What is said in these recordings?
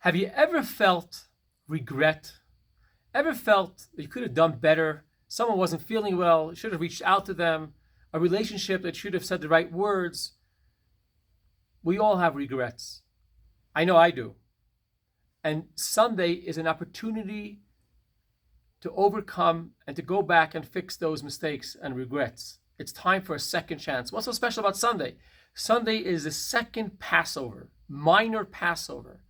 Have you ever felt regret? Ever felt that you could have done better? Someone wasn't feeling well, you should have reached out to them, a relationship that should have said the right words. We all have regrets. I know I do. And Sunday is an opportunity to overcome and to go back and fix those mistakes and regrets. It's time for a second chance. What's so special about Sunday? Sunday is the second Passover, minor Passover.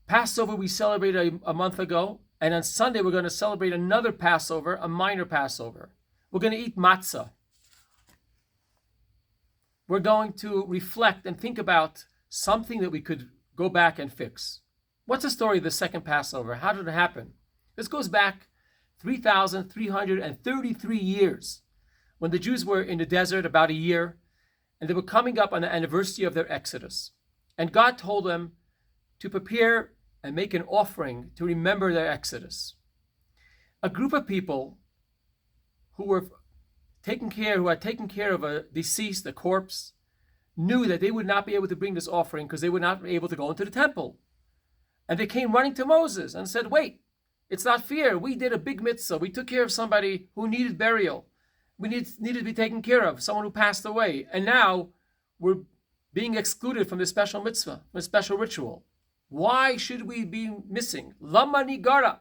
Passover we celebrated a month ago, and on Sunday we're going to celebrate another Passover, a minor Passover. We're going to eat matzah. We're going to reflect and think about something that we could go back and fix. What's the story of the second Passover? How did it happen? This goes back 3,333 years when the Jews were in the desert about a year, and they were coming up on the anniversary of their Exodus. And God told them to prepare and make an offering to remember their Exodus. A group of people who had taken care of a deceased, a corpse, knew that they would not be able to bring this offering because they would not be able to go into the temple. And they came running to Moses and said, wait, it's not fair. We did a big mitzvah. We took care of somebody who needed burial. We needed to be taken care of, someone who passed away. And now we're being excluded from this special mitzvah, from this special ritual. Why should we be missing? Lama nigara.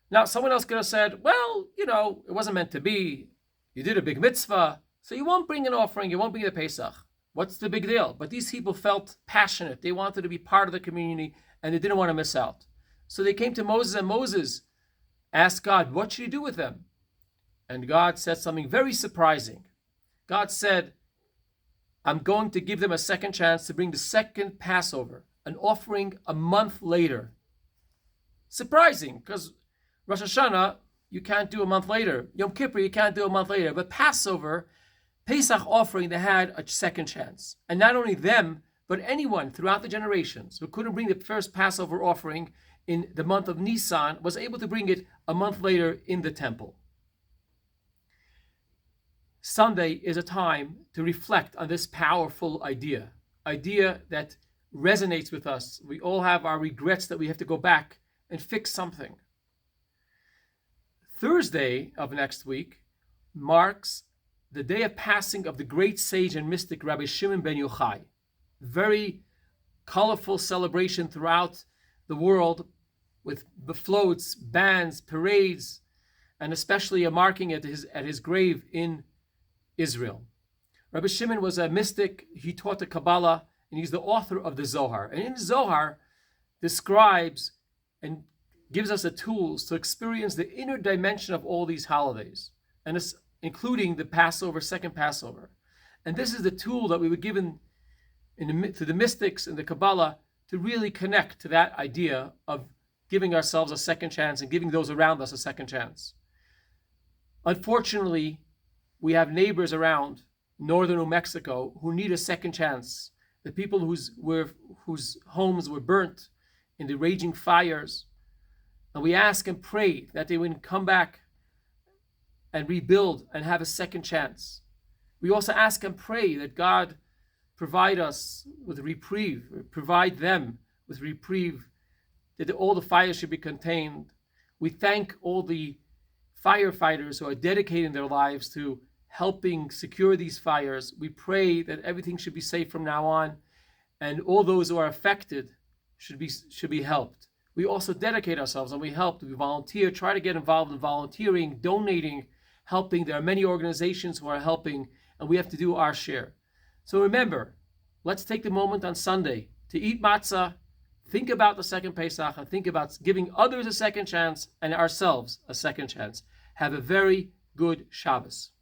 Now, someone else could have said, well, it wasn't meant to be. You did a big mitzvah, so you won't bring an offering, you won't bring the Pesach. What's the big deal? But these people felt passionate. They wanted to be part of the community, and they didn't want to miss out. So they came to Moses, and Moses asked God, what should he do with them? And God said something very surprising. God said, I'm going to give them a second chance to bring the second Passover, an offering a month later. Surprising, because Rosh Hashanah, you can't do a month later. Yom Kippur, you can't do a month later. But Passover, Pesach offering, they had a second chance. And not only them, but anyone throughout the generations who couldn't bring the first Passover offering in the month of Nisan was able to bring it a month later in the temple. Sunday is a time to reflect on this powerful idea that resonates with us. We all have our regrets that we have to go back and fix something. Thursday of next week marks the day of passing of the great sage and mystic Rabbi Shimon ben Yochai. Very colorful celebration throughout the world with the floats, bands, parades, and especially a marking at his grave in Israel. Rabbi Shimon was a mystic. He taught the Kabbalah, and he's the author of the Zohar. And in the Zohar describes and gives us the tools to experience the inner dimension of all these holidays, and it's including the Passover, second Passover. And this is the tool that we were given to the mystics and the Kabbalah to really connect to that idea of giving ourselves a second chance and giving those around us a second chance. Unfortunately, we have neighbors around northern New Mexico who need a second chance. The people whose homes were burnt in the raging fires. And we ask and pray that they would come back and rebuild and have a second chance. We also ask and pray that God provide us with reprieve, provide them with reprieve, that all the fires should be contained. We thank all the firefighters who are dedicating their lives to helping secure these fires. We pray that everything should be safe from now on, and all those who are affected should be helped. We also dedicate ourselves and we help. We volunteer, try to get involved in volunteering, donating, helping. There are many organizations who are helping, and we have to do our share. So remember, let's take the moment on Sunday to eat matzah, think about the second Pesach, and think about giving others a second chance and ourselves a second chance. Have a very good Shabbos.